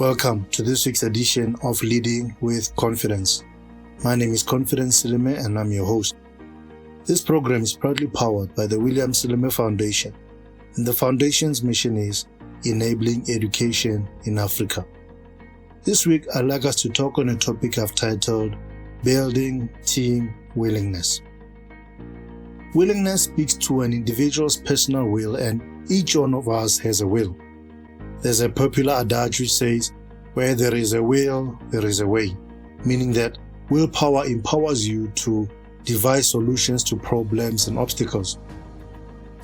Welcome to this week's edition of Leading with Confidence. My name is Confidence Sileme and I'm your host. This program is proudly powered by the William Sileme Foundation, and the foundation's mission is enabling education in Africa. This week, I'd like us to talk on a topic I've titled Building Team Willingness. Willingness speaks to an individual's personal will, and each one of us has a will. There's a popular adage which says, where there is a will, there is a way, meaning that willpower empowers you to devise solutions to problems and obstacles.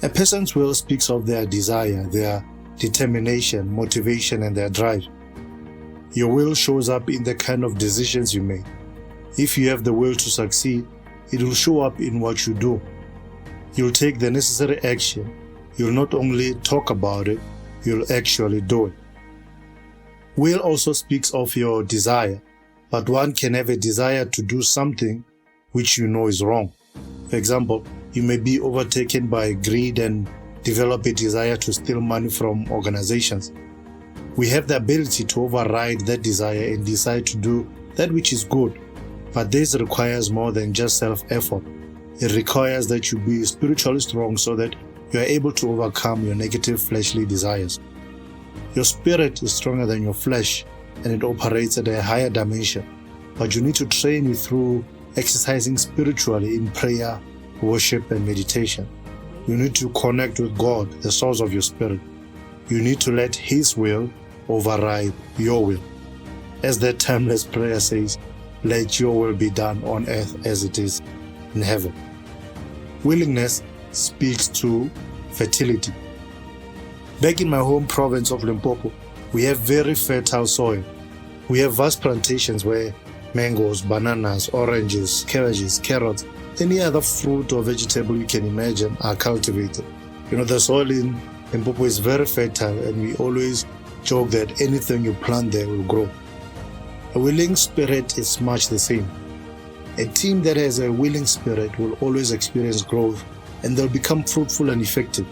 A person's will speaks of their desire, their determination, motivation, and their drive. Your will shows up in the kind of decisions you make. If you have the will to succeed, it will show up in what you do. You'll take the necessary action. You'll not only talk about it, you'll actually do it. Will also speaks of your desire, but one can have a desire to do something which you know is wrong. For example, you may be overtaken by greed and develop a desire to steal money from organizations. We have the ability to override that desire and decide to do that which is good, but this requires more than just self-effort. It requires that you be spiritually strong so that you are able to overcome your negative fleshly desires. Your spirit is stronger than your flesh and it operates at a higher dimension, but you need to train it through exercising spiritually in prayer, worship, and meditation. You need to connect with God, the source of your spirit. You need to let His will override your will. As that timeless prayer says, let your will be done on earth as it is in heaven. Willingness speaks to fertility. Back in my home province of Limpopo, we have very fertile soil. We have vast plantations where mangoes, bananas, oranges, cabbages, carrots, any other fruit or vegetable you can imagine are cultivated. The soil in Limpopo is very fertile, and we always joke that anything you plant there will grow. A willing spirit is much the same. A team that has a willing spirit will always experience growth, and they'll become fruitful and effective.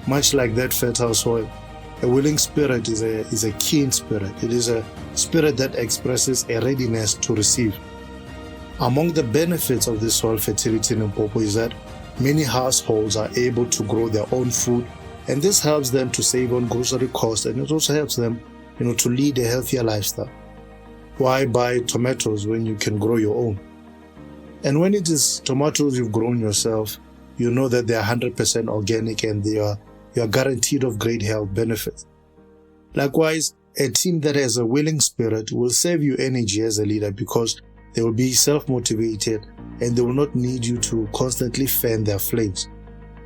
Much like that fertile soil, a willing spirit is a keen spirit. It is a spirit that expresses a readiness to receive. Among the benefits of this soil fertility in Limpopo is that many households are able to grow their own food, and this helps them to save on grocery costs, and it also helps them, to lead a healthier lifestyle. Why buy tomatoes when you can grow your own? And when it is tomatoes you've grown yourself, you know that they are 100% organic and you are guaranteed of great health benefits. Likewise, a team that has a willing spirit will save you energy as a leader because they will be self-motivated and they will not need you to constantly fan their flames.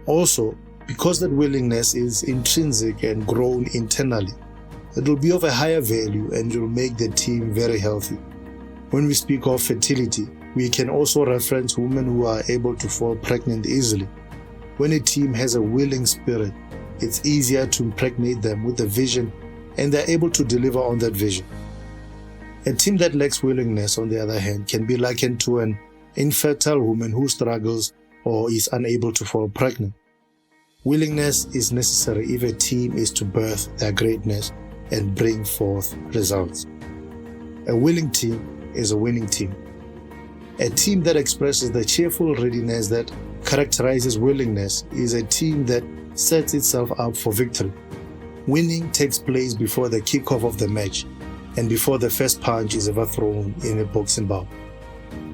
Also, because that willingness is intrinsic and grown internally, it will be of a higher value and will make the team very healthy. When we speak of fertility, we can also reference women who are able to fall pregnant easily. When a team has a willing spirit, it's easier to impregnate them with a vision and they're able to deliver on that vision. A team that lacks willingness, on the other hand, can be likened to an infertile woman who struggles or is unable to fall pregnant. Willingness is necessary if a team is to birth their greatness and bring forth results. A willing team is a winning team. A team that expresses the cheerful readiness that characterizes willingness is a team that sets itself up for victory. Winning takes place before the kickoff of the match and before the first punch is ever thrown in a boxing bout.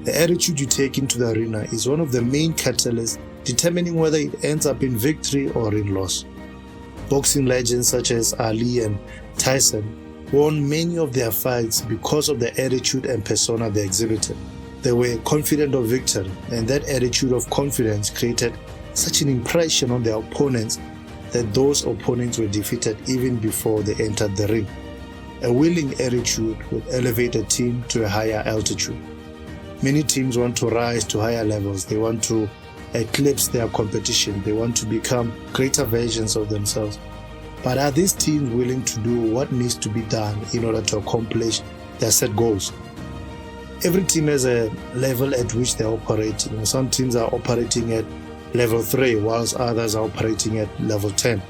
The attitude you take into the arena is one of the main catalysts determining whether it ends up in victory or in loss. Boxing legends such as Ali and Tyson won many of their fights because of the attitude and persona they exhibited. They were confident of victory, and that attitude of confidence created such an impression on their opponents that those opponents were defeated even before they entered the ring. A willing attitude would elevate a team to a higher altitude. Many teams want to rise to higher levels. They want to eclipse their competition. They want to become greater versions of themselves. But are these teams willing to do what needs to be done in order to accomplish their set goals? Every team has a level at which they're operating. Some teams are operating at level 3, whilst others are operating at level 10.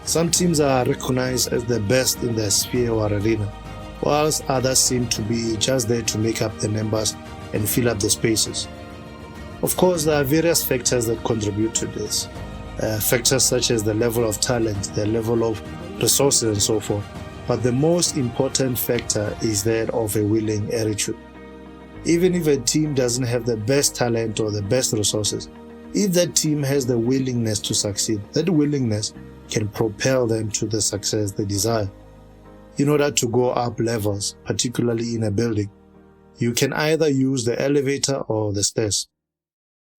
Some teams are recognized as the best in their sphere or arena, whilst others seem to be just there to make up the numbers and fill up the spaces. Of course, there are various factors that contribute to this. Factors such as the level of talent, the level of resources and so forth. But the most important factor is that of a willing attitude. Even if a team doesn't have the best talent or the best resources, if that team has the willingness to succeed, that willingness can propel them to the success they desire. In order to go up levels, particularly in a building, you can either use the elevator or the stairs.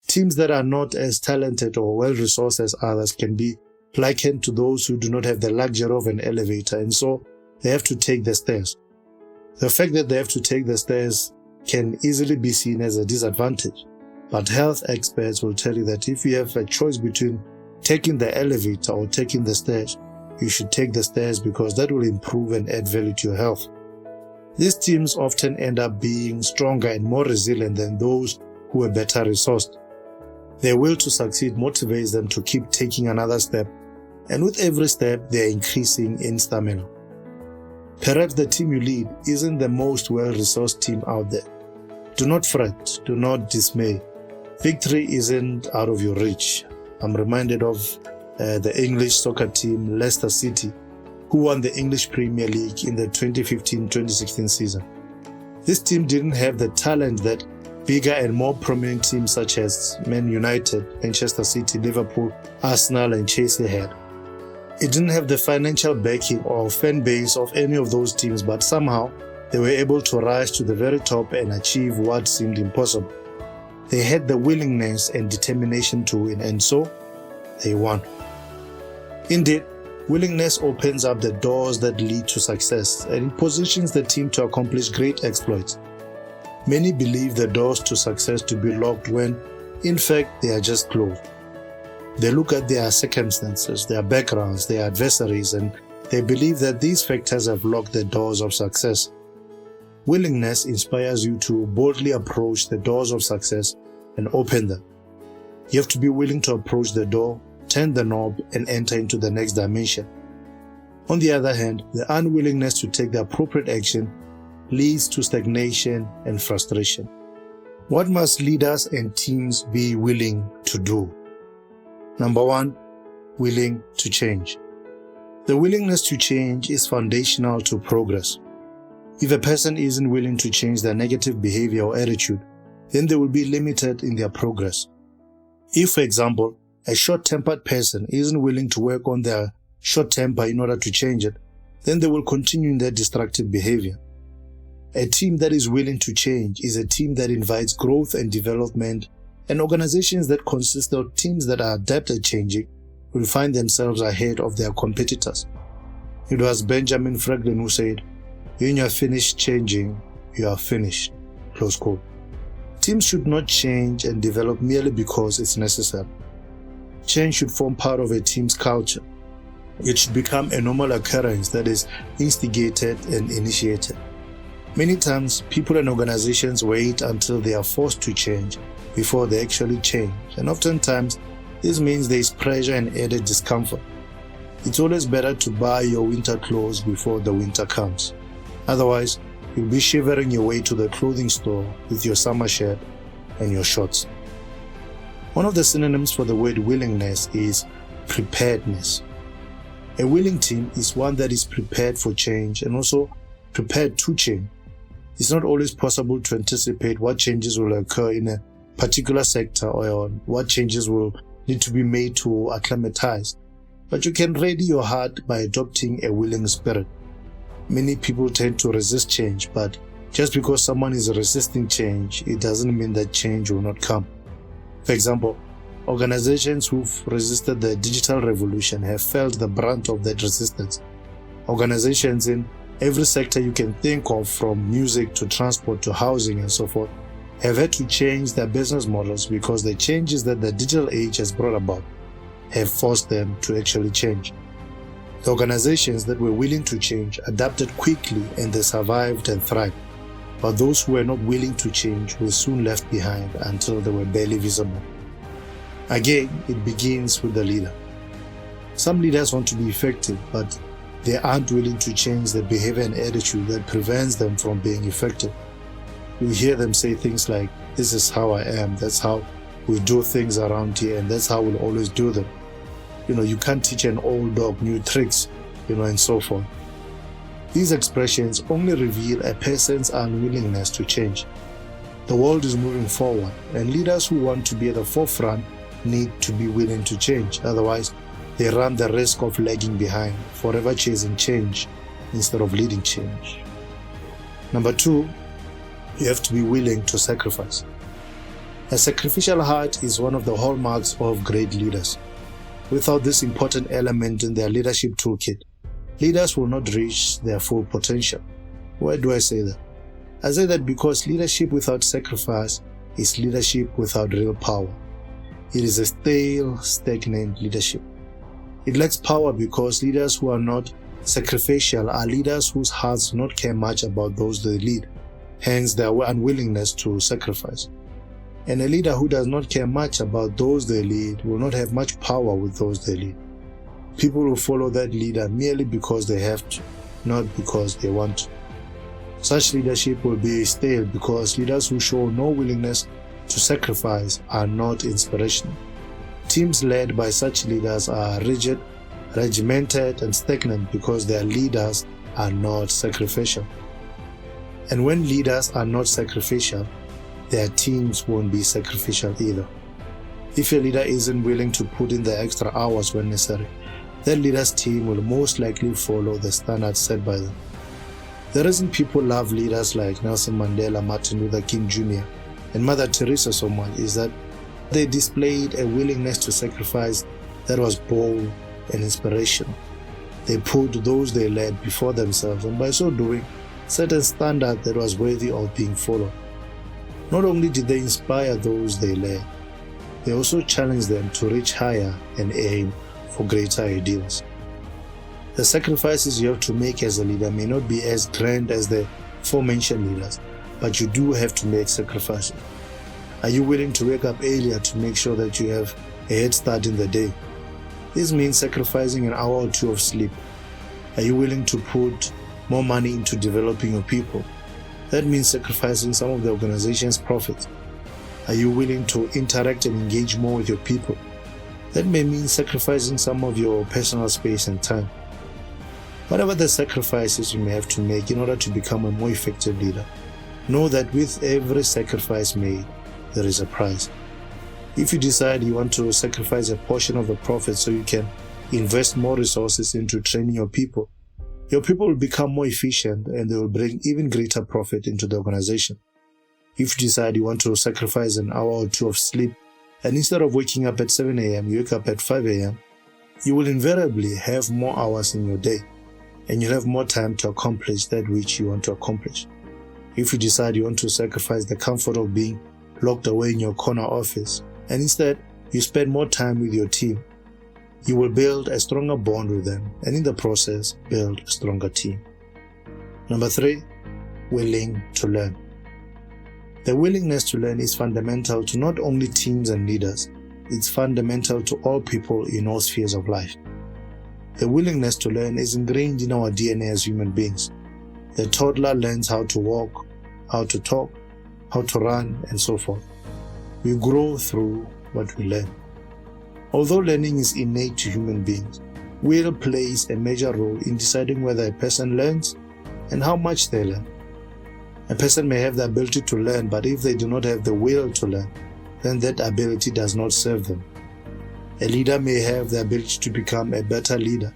Teams that are not as talented or well-resourced as others can be likened to those who do not have the luxury of an elevator, and so they have to take the stairs. The fact that they have to take the stairs can easily be seen as a disadvantage, but health experts will tell you that if you have a choice between taking the elevator or taking the stairs, you should take the stairs because that will improve and add value to your health. These teams often end up being stronger and more resilient than those who are better resourced. Their will to succeed motivates them to keep taking another step, and with every step they are increasing in stamina. Perhaps the team you lead isn't the most well-resourced team out there. Do not fret, do not dismay. Victory isn't out of your reach. I'm reminded of the English soccer team Leicester City, who won the English Premier League in the 2015-2016 season. This team didn't have the talent that bigger and more prominent teams such as Man United, Manchester City, Liverpool, Arsenal and Chelsea had. It didn't have the financial backing or fan base of any of those teams, but somehow they were able to rise to the very top and achieve what seemed impossible. They had the willingness and determination to win, and so they won. Indeed, willingness opens up the doors that lead to success, and it positions the team to accomplish great exploits. Many believe the doors to success to be locked when, in fact, they are just closed. They look at their circumstances, their backgrounds, their adversaries, and they believe that these factors have locked the doors of success. Willingness inspires you to boldly approach the doors of success and open them. You have to be willing to approach the door, turn the knob, and enter into the next dimension. On the other hand, the unwillingness to take the appropriate action leads to stagnation and frustration. What must leaders and teams be willing to do? Number 1, willing to change. The willingness to change is foundational to progress. If a person isn't willing to change their negative behavior or attitude, then they will be limited in their progress. If, for example, a short-tempered person isn't willing to work on their short temper in order to change it, then they will continue in their destructive behavior. A team that is willing to change is a team that invites growth and development, and organizations that consist of teams that are adept at changing will find themselves ahead of their competitors. It was Benjamin Franklin who said, "When you are finished changing, you are finished." Close quote. Teams should not change and develop merely because it's necessary. Change should form part of a team's culture. It should become a normal occurrence that is instigated and initiated. Many times, people and organizations wait until they are forced to change before they actually change, and oftentimes this means there is pressure and added discomfort. It's always better to buy your winter clothes before the winter comes. Otherwise, you'll be shivering your way to the clothing store with your summer shirt and your shorts. One of the synonyms for the word willingness is preparedness. A willing team is one that is prepared for change and also prepared to change. It's not always possible to anticipate what changes will occur in a particular sector or what changes will need to be made to acclimatize, but you can ready your heart by adopting a willing spirit. Many people tend to resist change, but just because someone is resisting change, it doesn't mean that change will not come. For example, organizations who've resisted the digital revolution have felt the brunt of that resistance. Organizations in every sector you can think of, from music to transport to housing and so forth, have had to change their business models because the changes that the digital age has brought about have forced them to actually change. The organizations that were willing to change adapted quickly and they survived and thrived, but those who were not willing to change were soon left behind until they were barely visible. Again, it begins with the leader. Some leaders want to be effective, but They aren't willing to change the behavior and attitude that prevents them from being effective. You hear them say things like, "This is how I am, that's how we do things around here, and that's how we'll always do them. You can't teach an old dog new tricks," and so forth. These expressions only reveal a person's unwillingness to change. The world is moving forward, and leaders who want to be at the forefront need to be willing to change. Otherwise, they run the risk of lagging behind, forever chasing change instead of leading change. Number 2, you have to be willing to sacrifice. A sacrificial heart is one of the hallmarks of great leaders. Without this important element in their leadership toolkit, leaders will not reach their full potential. Why do I say that? I say that because leadership without sacrifice is leadership without real power. It is a stale, stagnant leadership. It lacks power because leaders who are not sacrificial are leaders whose hearts do not care much about those they lead, hence their unwillingness to sacrifice. And a leader who does not care much about those they lead will not have much power with those they lead. People will follow that leader merely because they have to, not because they want to. Such leadership will be stale because leaders who show no willingness to sacrifice are not inspirational. Teams led by such leaders are rigid, regimented, and stagnant because their leaders are not sacrificial. And when leaders are not sacrificial, their teams won't be sacrificial either. If your leader isn't willing to put in the extra hours when necessary, that leader's team will most likely follow the standards set by them. The reason people love leaders like Nelson Mandela, Martin Luther King Jr., and Mother Teresa so much is that they displayed a willingness to sacrifice that was bold and inspirational. They put those they led before themselves, and by so doing, set a standard that was worthy of being followed. Not only did they inspire those they led, they also challenged them to reach higher and aim for greater ideals. The sacrifices you have to make as a leader may not be as grand as the aforementioned leaders, but you do have to make sacrifices. Are you willing to wake up earlier to make sure that you have a head start in the day? This means sacrificing an hour or 2 of sleep. Are you willing to put more money into developing your people? That means sacrificing some of the organization's profits. Are you willing to interact and engage more with your people? That may mean sacrificing some of your personal space and time. Whatever the sacrifices you may have to make in order to become a more effective leader, know that with every sacrifice made, there is a price. If you decide you want to sacrifice a portion of the profit so you can invest more resources into training your people will become more efficient and they will bring even greater profit into the organization. If you decide you want to sacrifice an hour or 2 of sleep, and instead of waking up at 7 a.m., you wake up at 5 a.m., you will invariably have more hours in your day, and you'll have more time to accomplish that which you want to accomplish. If you decide you want to sacrifice the comfort of being locked away in your corner office, and instead you spend more time with your team, you will build a stronger bond with them, and in the process, build a stronger team. Number 3, willing to learn. The willingness to learn is fundamental to not only teams and leaders, it's fundamental to all people in all spheres of life. The willingness to learn is ingrained in our DNA as human beings. The toddler learns how to walk, how to talk, how to run, and so forth. We grow through what we learn. Although learning is innate to human beings, will plays a major role in deciding whether a person learns and how much they learn. A person may have the ability to learn, but if they do not have the will to learn, then that ability does not serve them. A leader may have the ability to become a better leader.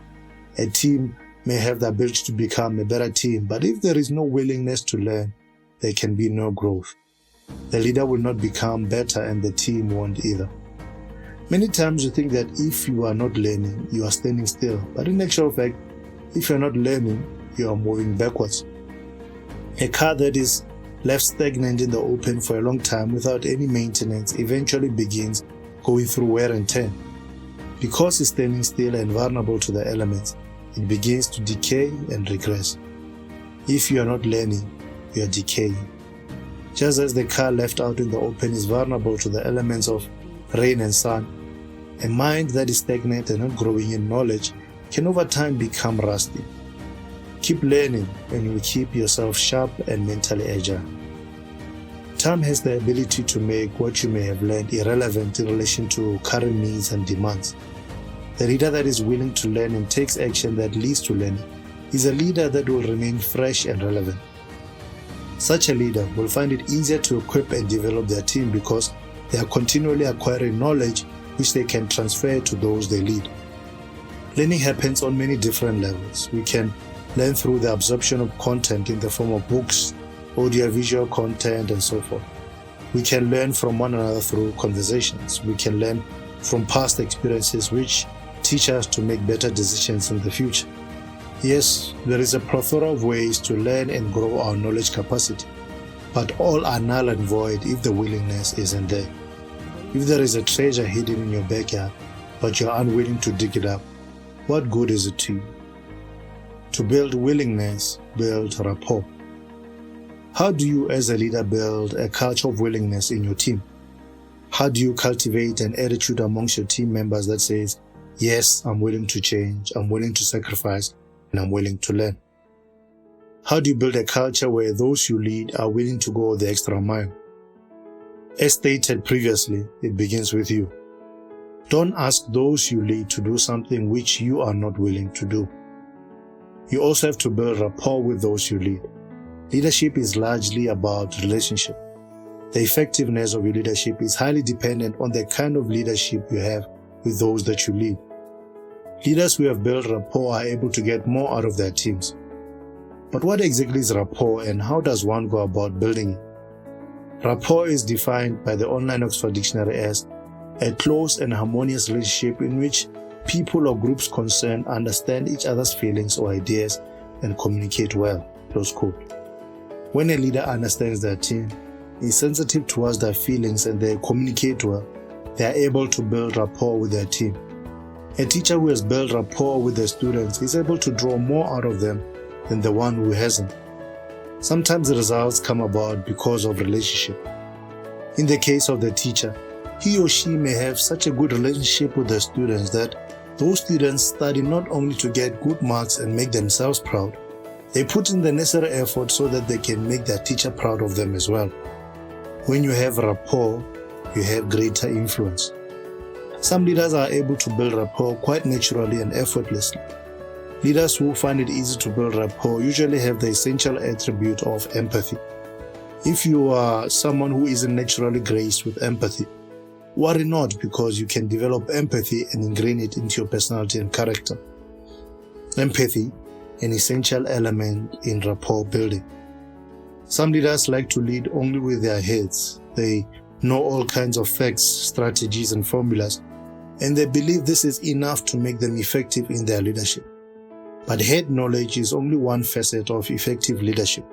A team may have the ability to become a better team, but if there is no willingness to learn, there can be no growth. The leader will not become better and the team won't either. Many times you think that if you are not learning, you are standing still, but in actual fact, if you are not learning, you are moving backwards. A car that is left stagnant in the open for a long time without any maintenance eventually begins going through wear and tear. Because it's standing still and vulnerable to the elements, it begins to decay and regress. If you are not learning, you are decaying. Just as the car left out in the open is vulnerable to the elements of rain and sun, a mind that is stagnant and not growing in knowledge can over time become rusty. Keep learning and you will keep yourself sharp and mentally agile. Time has the ability to make what you may have learned irrelevant in relation to current needs and demands. The leader that is willing to learn and takes action that leads to learning is a leader that will remain fresh and relevant. Such a leader will find it easier to equip and develop their team because they are continually acquiring knowledge which they can transfer to those they lead. Learning happens on many different levels. We can learn through the absorption of content in the form of books, audio-visual content, and so forth. We can learn from one another through conversations. We can learn from past experiences which teach us to make better decisions in the future. Yes, there is a plethora of ways to learn and grow our knowledge capacity, but all are null and void if the willingness isn't there. If there is a treasure hidden in your backyard, but you're unwilling to dig it up, what good is it to you? To build willingness, build rapport. How do you as a leader build a culture of willingness in your team? How do you cultivate an attitude amongst your team members that says, yes, I'm willing to change, I'm willing to sacrifice, and I'm willing to learn? How do you build a culture where those you lead are willing to go the extra mile? As stated previously, it begins with you. Don't ask those you lead to do something which you are not willing to do. You also have to build rapport with those you lead. Leadership is largely about relationship. The effectiveness of your leadership is highly dependent on the kind of leadership you have with those that you lead. Leaders who have built rapport are able to get more out of their teams. But what exactly is rapport and how does one go about building it? Rapport is defined by the online Oxford Dictionary as a close and harmonious relationship in which people or groups concerned understand each other's feelings or ideas and communicate well. Close quote. When a leader understands their team, is sensitive towards their feelings and they communicate well, they are able to build rapport with their team. A teacher who has built rapport with their students is able to draw more out of them than the one who hasn't. Sometimes the results come about because of relationship. In the case of the teacher, he or she may have such a good relationship with the students that those students study not only to get good marks and make themselves proud, they put in the necessary effort so that they can make their teacher proud of them as well. When you have rapport, you have greater influence. Some leaders are able to build rapport quite naturally and effortlessly. Leaders who find it easy to build rapport usually have the essential attribute of empathy. If you are someone who isn't naturally graced with empathy, worry not, because you can develop empathy and ingrain it into your personality and character. Empathy, an essential element in rapport building. Some leaders like to lead only with their heads. They know all kinds of facts, strategies, and formulas, and they believe this is enough to make them effective in their leadership. But head knowledge is only one facet of effective leadership.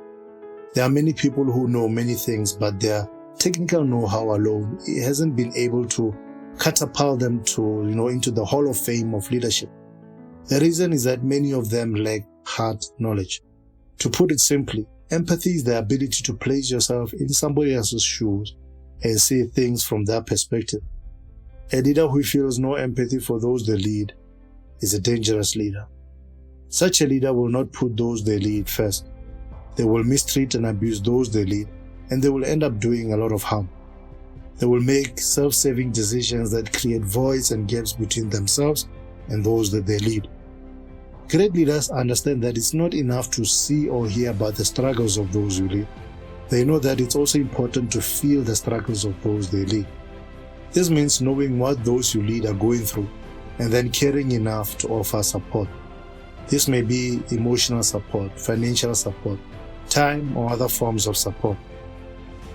There are many people who know many things, but their technical know-how alone hasn't been able to catapult them to, into the Hall of Fame of leadership. The reason is that many of them lack hard knowledge. To put it simply, empathy is the ability to place yourself in somebody else's shoes and see things from their perspective. A leader who feels no empathy for those they lead is a dangerous leader. Such a leader will not put those they lead first. They will mistreat and abuse those they lead, and they will end up doing a lot of harm. They will make self-serving decisions that create voids and gaps between themselves and those that they lead. Great leaders understand that it's not enough to see or hear about the struggles of those you lead. They know that it's also important to feel the struggles of those they lead. This means knowing what those you lead are going through and then caring enough to offer support. This may be emotional support, financial support, time, or other forms of support.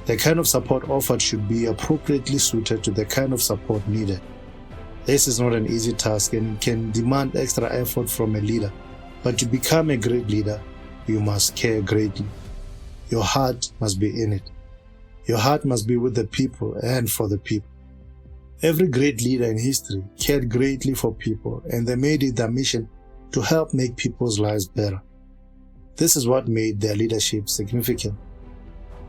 The kind of support offered should be appropriately suited to the kind of support needed. This is not an easy task and can demand extra effort from a leader, but to become a great leader, you must care greatly. Your heart must be in it. Your heart must be with the people and for the people. Every great leader in history cared greatly for people, and they made it their mission to help make people's lives better. This is what made their leadership significant.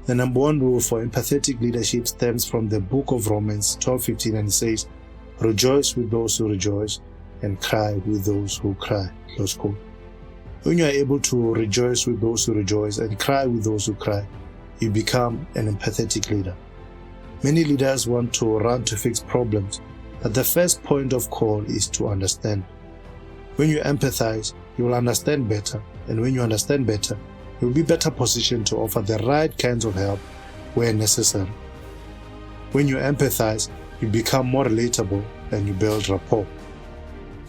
The number one rule for empathetic leadership stems from the book of Romans 12:15, and it says, "Rejoice with those who rejoice and cry with those who cry." Close quote. When you are able to rejoice with those who rejoice and cry with those who cry, you become an empathetic leader. Many leaders want to run to fix problems, but the first point of call is to understand. When you empathize, you will understand better, and when you understand better, you will be better positioned to offer the right kinds of help where necessary. When you empathize, you become more relatable and you build rapport.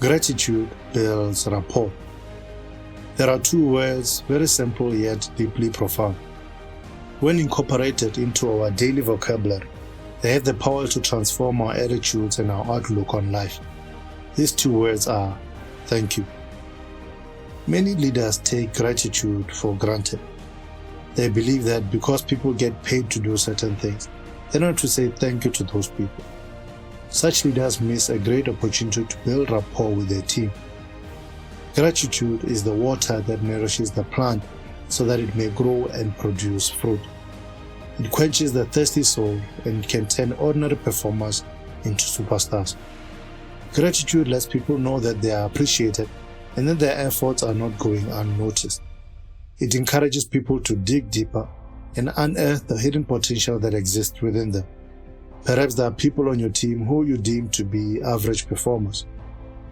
Gratitude builds rapport. There are two words, very simple yet deeply profound. When incorporated into our daily vocabulary, they have the power to transform our attitudes and our outlook on life. These two words are thank you. Many leaders take gratitude for granted. They believe that because people get paid to do certain things, they don't have to say thank you to those people. Such leaders miss a great opportunity to build rapport with their team. Gratitude is the water that nourishes the plant so that it may grow and produce fruit. It quenches the thirsty soul and can turn ordinary performers into superstars. Gratitude lets people know that they are appreciated and that their efforts are not going unnoticed. It encourages people to dig deeper and unearth the hidden potential that exists within them. Perhaps there are people on your team who you deem to be average performers.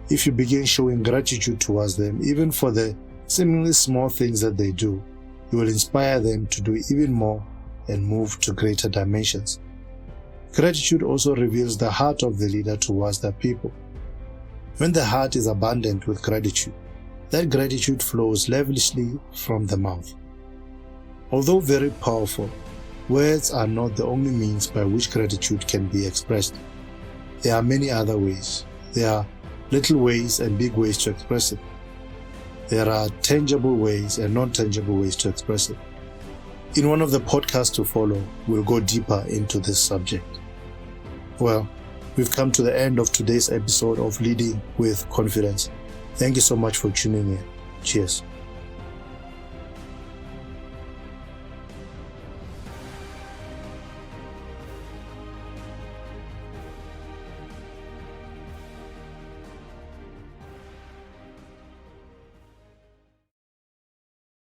If you begin showing gratitude towards them, even for the seemingly small things that they do, you will inspire them to do even more and move to greater dimensions. Gratitude also reveals the heart of the leader towards their people. When the heart is abundant with gratitude, that gratitude flows lavishly from the mouth. Although very powerful, words are not the only means by which gratitude can be expressed. There are many other ways. There are little ways and big ways to express it. There are tangible ways and non-tangible ways to express it. In one of the podcasts to follow, we'll go deeper into this subject. Well, we've come to the end of today's episode of Leading with Confidence. Thank you so much for tuning in. Cheers.